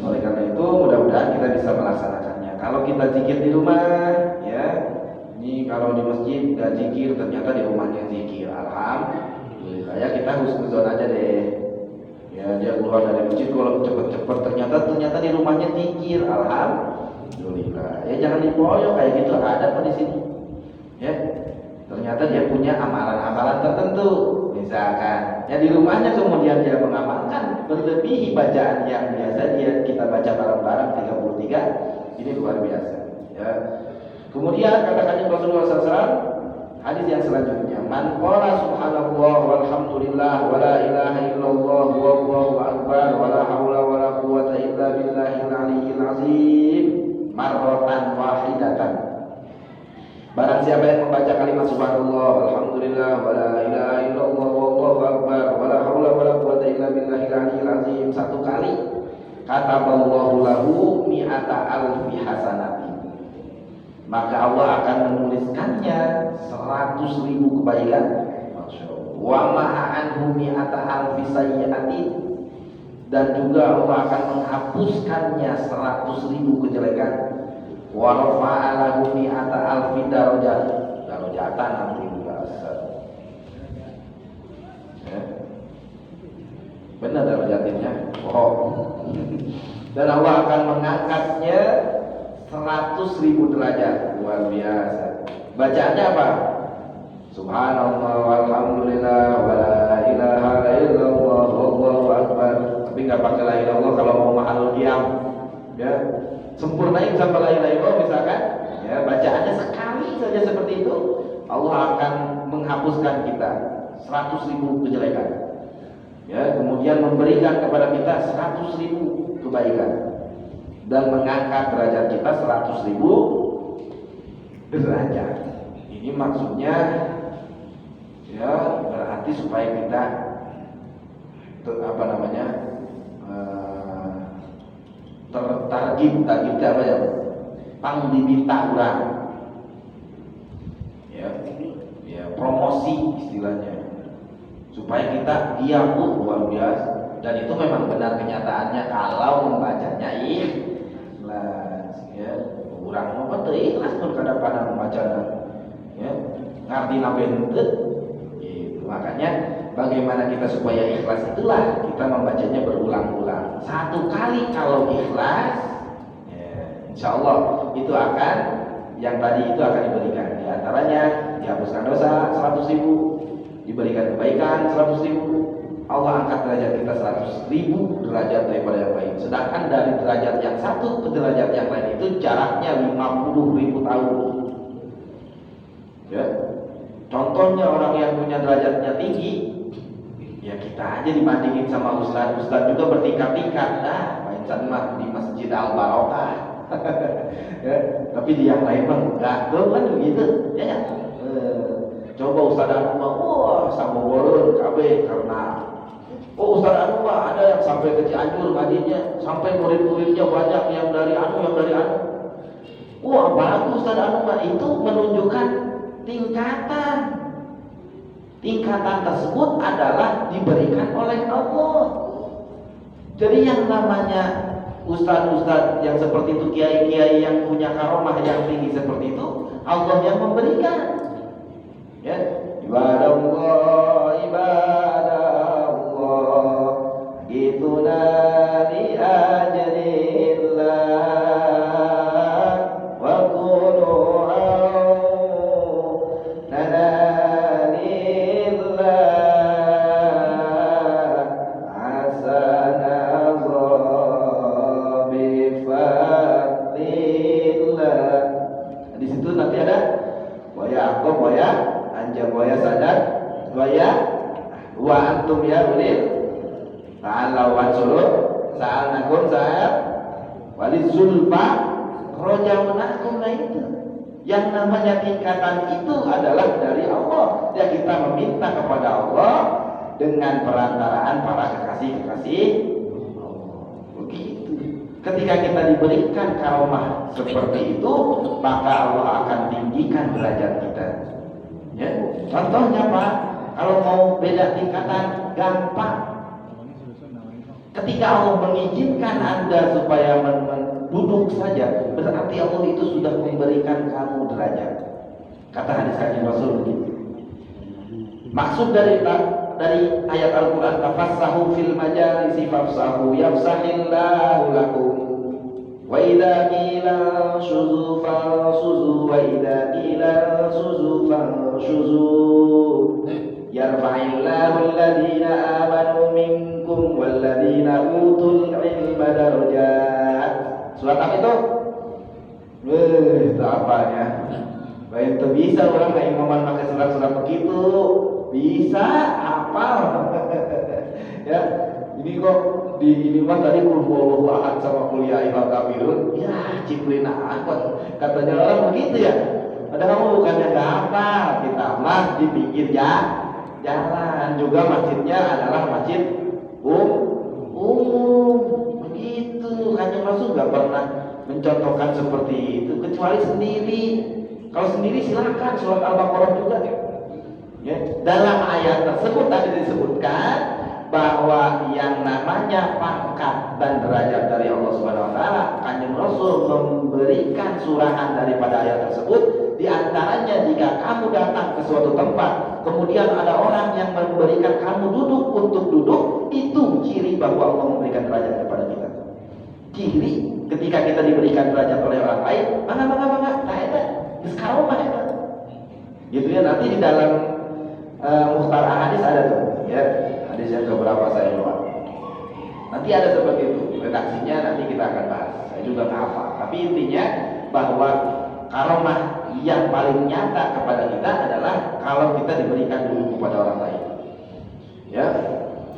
Oleh karena itu mudah-mudahan kita bisa melaksanakannya. Kalau kita zikir di rumah ya, ini kalau di masjid nggak zikir, ternyata di rumahnya zikir, alhamdulillah ya, kita husnuzon aja deh. Ya, dia keluar dari masjid kalau cepet-cepet ternyata di rumahnya zikir, alhamdulillah. Ya jangan dipoyok kayak gitu, ada kok di sini. Ya, ternyata dia punya amalan-amalan tertentu. Misalkan, ya di rumahnya kemudian dia mengamalkan berlebihi bacaan yang biasa kita baca bareng-bareng 33, ini luar biasa. Ya. Kemudian katakannya Rasulullah SAW, hadis yang selanjutnya, man qala subhanallah walhamdulillah wala ilaha illallah wallahu akbar wala haula wala quwata illa billahil aliyyil azim marratan wahidatan. Barang siapa yang membaca kalimat subhanallah walhamdulillah wala ilaha illallah wallahu akbar wala haula wala quwata illa billahil aliyyil azim 1 kali, kataballahu lahu mi'ata alfi hasanatin, maka Allah akan menuliskannya 100.000 kebaikan. Masya Allah. Wa ma'a anhu mi'ata alfi sayyi'atin, dan juga Allah akan menghapuskannya 100.000 kejelekan. Wa rafa'a lahu mi'ata alfi darajatan nanti bahasa. Ya. Benar darajatinnya. Dan Allah akan mengangkatnya 100.000 derajat. Luar biasa. Bacaannya apa? Subhanallah walhamdulillah wala ilaha illallah wallahu akbar. Tapi nggak pakai la ilaha illallah kalau mau mahalul qiyam. Ya, sempurnain sampai la ilaha illallah misalkan. Ya, bacaannya sekali saja seperti itu, Allah akan menghapuskan kita 100.000 kejelekan. Ya, kemudian memberikan kepada kita 100.000 kebaikan dan mengangkat derajat kita 100.000 derajat. Ini maksudnya ya berarti supaya kita targib apa ya, pangdibita urang ya, promosi istilahnya, supaya kita luar biasa. Dan itu memang benar kenyataannya kalau membacanya ikhlas ya. Urang mah teu ikhlas mun kadang-kadang membacanya ya, ngarti nabe henteu gitu. Makanya bagaimana kita supaya ikhlas, itulah kita membacanya berulang-ulang. 1 kali kalau ikhlas ya, insya Allah itu akan, yang tadi itu akan diberikan. Di antaranya dihapuskan dosa 100.000, diberikan kebaikan 100.000, Allah angkat derajat kita 100.000 derajat daripada yang lain. Sedangkan dari derajat yang satu ke derajat yang lain itu jaraknya 50.000 tahun. Ya. Contohnya orang yang punya derajatnya tinggi, ya kita aja dibandingin sama ustaz juga bertingkat-tingkat. Nah, Pak mah di Masjid Al Barokah. Ya, tapi di yang lain mah enggak, tuh kan begitu. Ya. Coba Ustaz Anu mah wah sambogoreun kabeh karena Ustaz Anu mah ada yang sampai ke Cianjur ngajinya, sampai murid-muridnya banyak yang dari anu. Wah, bagus Ustaz Anu mah, itu menunjukkan tingkatan. Tingkatan tersebut adalah diberikan oleh Allah. Jadi yang namanya ustaz-ustaz yang seperti itu, kiai-kiai yang punya karomah yang tinggi seperti itu, Allah yang memberikan. Ya, ibadah gitu nadi ajrillah wa qulu nanalillah asana bifadlillah. Di situ nanti ada waya anja buaya sadar buaya Rasulullah sa'alnakum sa'al walizulfa rojaunakum. Nah itu yang namanya tingkatan itu adalah dari Allah. Ya, kita meminta kepada Allah dengan perantaraan para kekasih-kekasih Allah. Begitu. Ketika kita diberikan karomah seperti itu, maka Allah akan tinggikan derajat kita. Ya, contohnya Pak, kalau mau beda tingkatan gampang. Ketika Allah mengizinkan Anda supaya duduk saja, berarti Allah itu sudah memberikan kamu derajat. Kata hadis Kanjeng Rasul begitu. Maksud dari ayat Al-Quran, tafassahu fil majalisi fafsahu yafsahillahu lakum wa idza qila shuzu fanshuzu wa idza qila shuzu fanshuzu yarfa'illahu alladhina amanu minkum walladhina utul ilma darajat. Surat apa itu? Itu apanya? Baik, itu bisa orang kayak imaman pakai surat-surat begitu. Bisa hafal. Ya, ini kok di ini mah tadi kulhuwallahu ahad sama kuliah ihal kafirun. Ya, ciplin apa? Katanya orang begitu ya. Padahal bukannya enggak hafal, kita mah di pinggir jalan. Juga masjidnya adalah masjid umum. Begitu. Kanjeng Rasul enggak pernah mencontohkan seperti itu kecuali sendiri. Kalau sendiri silakan, surat Al-Baqarah juga. Ya, dalam ayat tersebut tadi disebutkan bahwa yang namanya pangkat dan derajat dari Allah Subhanahu wa taala, Kanjeng Rasul memberikan surahan daripada ayat tersebut. Di antaranya jika kamu datang ke suatu tempat, kemudian ada orang yang memberikan kamu duduk untuk duduk, itu ciri bahwa Allah memberikan derajat kepada kita. Ciri ketika kita diberikan derajat oleh orang lain, bangga, nah itu sekarang mah itu. Gitu ya, nanti di dalam Mukhtar Ahadits ada tuh, ya, hadis yang beberapa saya lupa. Nanti ada seperti itu, redaksinya nanti kita akan bahas. Saya juga nggak hafal, tapi intinya bahwa karomah yang paling nyata kepada kita adalah kalau kita diberikan dulu kepada orang lain. Ya,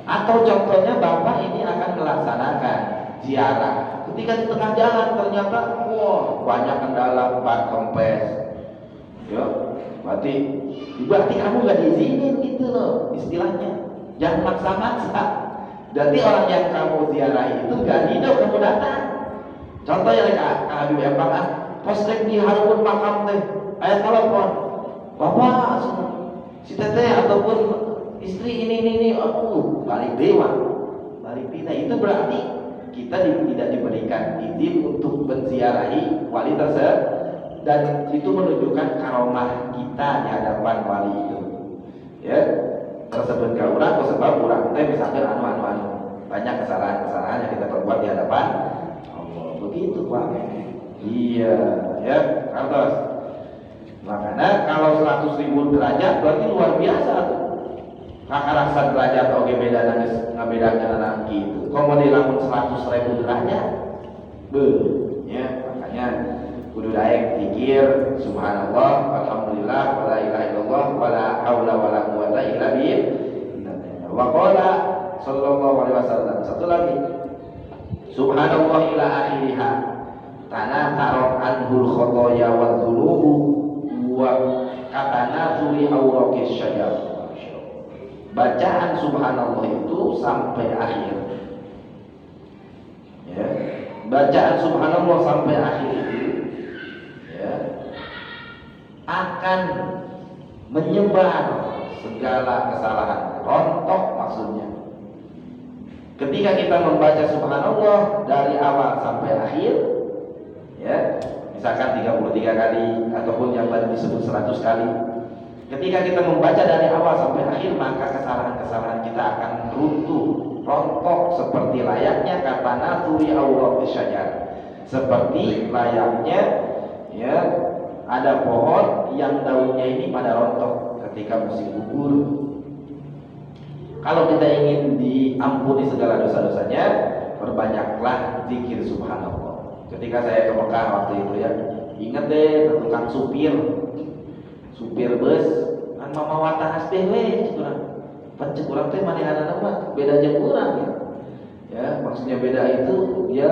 atau contohnya Bapak ini akan melaksanakan ziarah. Ketika di tengah jalan ternyata, wah, banyak kendala, ban kempes. Ya, berarti kamu nggak diizinin gitu loh istilahnya. Jangan maksa-maksa. Berarti orang yang kamu ziarahi itu nggak hidup kamu datang. Contoh yang Kak Habib yang Pak, postek di Harun makam teh, ayat telepon, bapak, si teteh ataupun istri ini, balik dewa, balik tidak. Itu berarti kita tidak diberikan izin untuk menziarahi wali tersebut, dan itu menunjukkan karomah kita di hadapan wali itu. Ya, tersebut ke orang, sebab orang teh misalkan anu banyak kesalahan yang kita perbuat di hadapan Allah. Begitu Pak. Iya, ya, kantos. Makanya kalau 100.000 derajat berarti luar biasa tuh. Rasa derajat oke beda ngabedakeun anak gitu. Komo dilamun 100.000 derajat. Ya, makanya kudu daek pikir subhanallah, alhamdulillah, wala ilaha illallah, wala haula wala quwata illa billah. Wa qala sallallahu alaihi wasallam. Satu lagi. Subhanallah ila akhiriha. Tanah tarok anhul khotoya wa dhunubu wa katana tuli awraqis syajar. Bacaan subhanallah itu sampai akhir. Ya. Bacaan subhanallah sampai akhir itu, ya, akan menyebar segala kesalahan, rontok maksudnya. Ketika kita membaca subhanallah dari awal sampai akhir, ya, misalkan 33 kali ataupun yang tadi disebut 100 kali. Ketika kita membaca dari awal sampai akhir, maka kesalahan-kesalahan kita akan runtuh, rontok seperti layaknya kata naturi awraqis syajar. Seperti layaknya, ya, ada pohon yang daunnya ini pada rontok ketika musim gugur. Kalau kita ingin diampuni segala dosa-dosanya, perbanyaklah zikir subhanallah. Ketika saya ke Mekah waktu itu, ya, ingat deh tukang supir bus kan mama wata hasbeh we curang pancek urang teh manehana mah beda jeung urang ya. Ya, maksudnya beda itu dia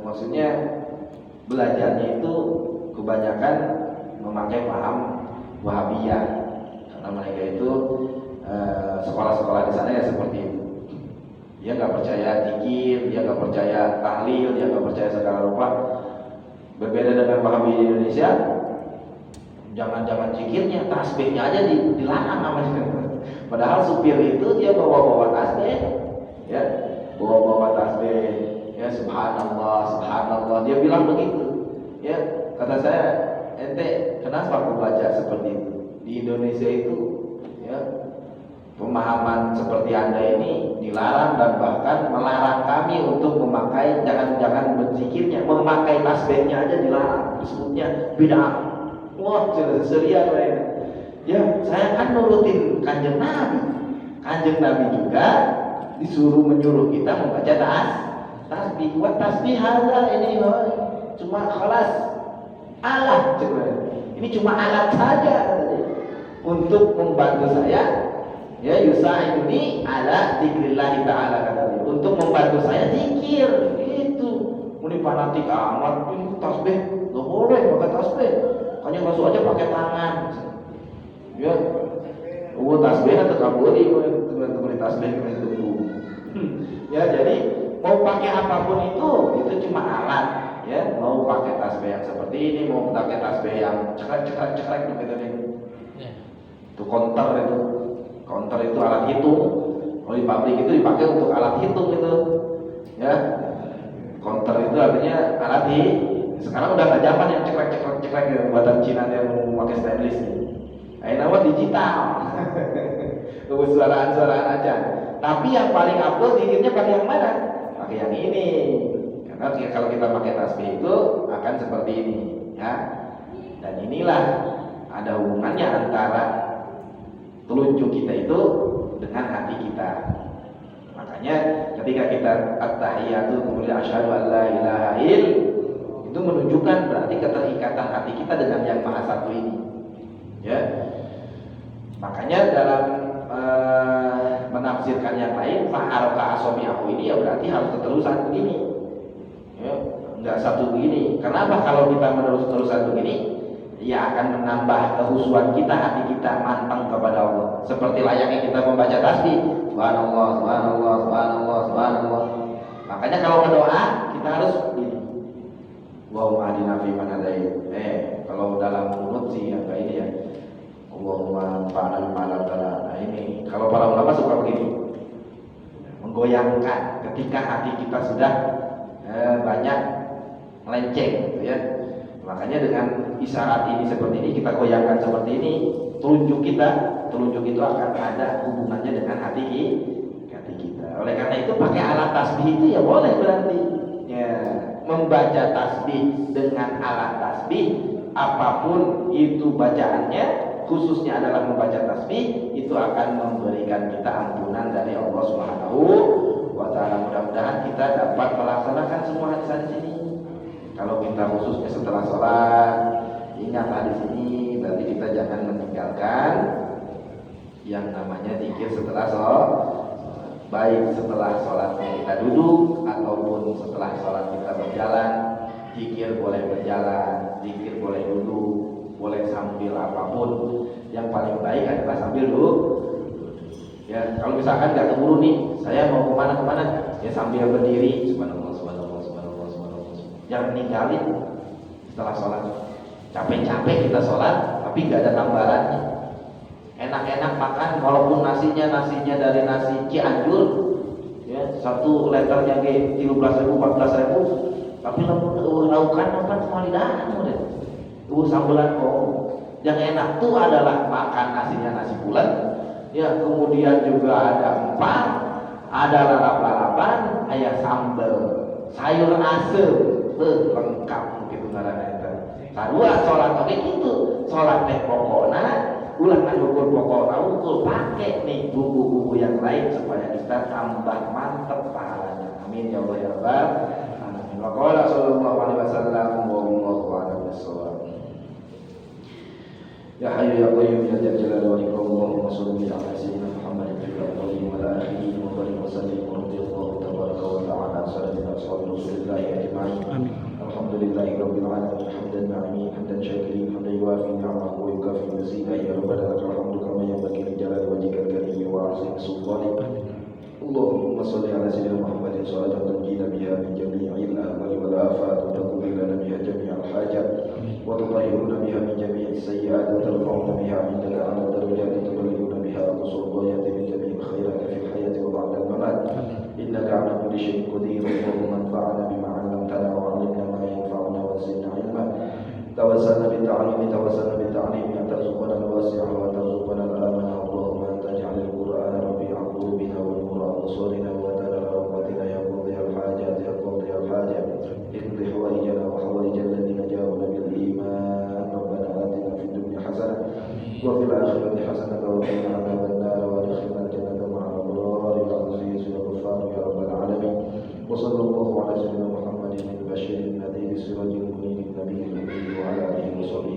maksudnya belajarnya itu kebanyakan memakai paham Wahabiyah, karena mereka itu sekolah-sekolah di sana ya seperti itu. Dia nggak percaya zikir, dia nggak percaya tahlil, dia nggak percaya segala rupa. Berbeda dengan Wahabi di Indonesia, jangan zikirnya, tasbihnya aja dilarang namanya. Padahal supir itu dia bawa tasbih, ya, bawa tasbih, ya, subhanallah, subhanallah. Dia bilang begitu, ya. Kata saya, ente kenapa aku belajar seperti itu? Di Indonesia itu, ya, pemahaman seperti Anda ini dilarang dan bahkan melarang kami untuk memakai, jangan berzikirnya, memakai tasbihnya aja dilarang, disebutnya bid'ah. Wah, serius mereka. Ya, saya kan nurutin Kanjeng Nabi. Kanjeng Nabi juga menyuruh kita membaca tasbih. Buat tasbih ada ini cuma kelas alat coba. Ini cuma alat saja untuk membantu saya. Ya, yusa'iduni ala dzikrillah ta'ala katanya. Untuk membantu saya zikir. Itu. Muni fanatik amat, ini tasbih enggak boleh pakai tasbih. Hanya masuk aja pakai tangan. Ya. Tasbih atau kaburi teman-teman tasbih itu. Ya, jadi mau pakai apapun itu cuma alat, ya. Mau pakai tasbih yang seperti ini, mau pakai tasbih yang cekrek gitu nih. Ya. Itu counter itu alat hitung. Kalau di pabrik itu dipakai untuk alat hitung itu, ya. Counter itu artinya alat sekarang udah nggak zaman yang cekrek gitu, buatan Cina yang mau pakai stainless. Nama digital, suaraan aja. Tapi yang paling upload dikitnya pakai yang mana? Pakai yang ini. Karena kalau kita pakai tasbih itu akan seperti ini, ya. Dan inilah ada hubungannya antara telunjuk kita itu dengan hati kita. Makanya ketika kita at-tahiyatu kemudian asyhadu an la ilaha illallah, itu menunjukkan berarti keterikatan hati kita dengan yang maha satu ini. Ya. Makanya dalam menafsirkan yang lain, fa'araka asomi'ahu ini ya berarti harus keterusan begini. Ya, enggak satu begini. Kenapa kalau kita menerus-terusan begini? Ya akan menambah kehusuan kita, hati kita mantap kepada Allah. Seperti layaknya kita membaca tasbih, subhanallah, subhanallah, subhanallah, subhanallah. Makanya kalau berdoa kita harus ini. Allahumma hadina fi man hadait. Kalau dalam kunut sih agak ini ya. Allahumma fa'al ma'ala. Nah ini kalau para ulama suka begini, menggoyangkan ketika hati kita sudah banyak melenceng, gitu ya. Makanya dengan isyarat ini seperti ini, kita goyangkan seperti ini, telunjuk itu akan ada hubungannya dengan hati kita. Oleh karena itu pakai alat tasbih itu ya boleh berarti. Ya, membaca tasbih dengan alat tasbih, apapun itu bacaannya, khususnya adalah membaca tasbih, itu akan memberikan kita ampunan dari Allah Subhanahu wa taala. Mudah-mudahan kita dapat melaksanakan semua hadis di sini. Kalau kita khususnya setelah sholat, ingat hadis ini, berarti kita jangan meninggalkan yang namanya zikir setelah sholat. Baik setelah sholatnya kita duduk ataupun setelah sholat kita berjalan, zikir boleh berjalan, zikir boleh duduk, boleh sambil apapun. Yang paling baik adalah sambil duduk. Ya, kalau misalkan nggak keburu nih, saya mau kemana, ya sambil berdiri, subhanallah, subhanallah, subhanallah, subhanallah. Jangan ninggalin setelah sholat. Capek-capek kita sholat, tapi nggak ada tambalannya. Enak-enak makan, walaupun nasinya dari nasi Cianjur, ya, 1 liternya ke 13.000, 14.000, tapi laukan apa cuma lidah, sambelan kok. Yang enak tuh adalah makan nasinya nasi bulat, ya, kemudian juga ada empal, ada lalap-lalapan, ada sambal, sayur asem, lengkap gitu ngaranna eta. Sarua sholat oke gitu, sholat teh pokokna ulah ngadukur pokokna ukur pakai nih bumbu-bumbu yang lain supaya kita tambah mantep pahalanya. Amin ya Allah ya Rabbal alamin. Wa qala sallallahu alaihi wasallam wa wallahu a'lam bissawab. Ya hayyu ya qayyum ya dzal jalali wal ikram. Allahumma shalli ala sayyidina Muhammadin wa ala alihi wa sahbihi wa sallim. radhiyallahu tabaraka wa ta'ala an sayyidina ashabi Rasulillah ajma'in. Alhamdulillahi rabbil alamin hamdan na'imin hamdan syakirin hamdan yuwafi ni'amahu wa yukafi mazidah ya rabbana lakal hamdu kama yanbaghi li jalali wajhikal karim wa 'azimi sultanik. Allahumma shalli ala sayyidina Muhammadin salatan tunjina biha min jami'il ahwali wal afat wa taqdi lana biha jami'al hajat wa tutahhiruna biha min jami'is sayyi'at wa tarfa'una biha 'indaka 'ala darajati tuballighuna biha aqsal ghayati min jami'il khairati fil hayati wa ba'da al-mamat. Innaka 'ala kulli shay'in qadir. Allahumma anfa'na bima 'allamtana wa 'allimna ma yanfa'una wa zidna 'ilma. Tawassalna bit-ta'lim an tarzuqana al-wasi'a wa tarzuqana al-amana. Allahumma anta ij'al al-Qur'ana rabi'a qulubina wa nura absarina wa tanara rahmatina ya qadhi al-hajat ya qadhi al-hajat. Iqdi hawaijana wa hawaij alladhina ja'una bil iman. Rabbana atina fid dunya hasanah wa fil akhirati hasanah wa qina adhaban nar wa adkhilna al-jannata ma'al abrar ya aziz ya ghaffar ya rabbal alamin. Wa sallallahu ala sayyidina Muhammadin al-bashir an-nadhir sirajil munir an-nabiy al-ummi wa ala alihi wa sahbihi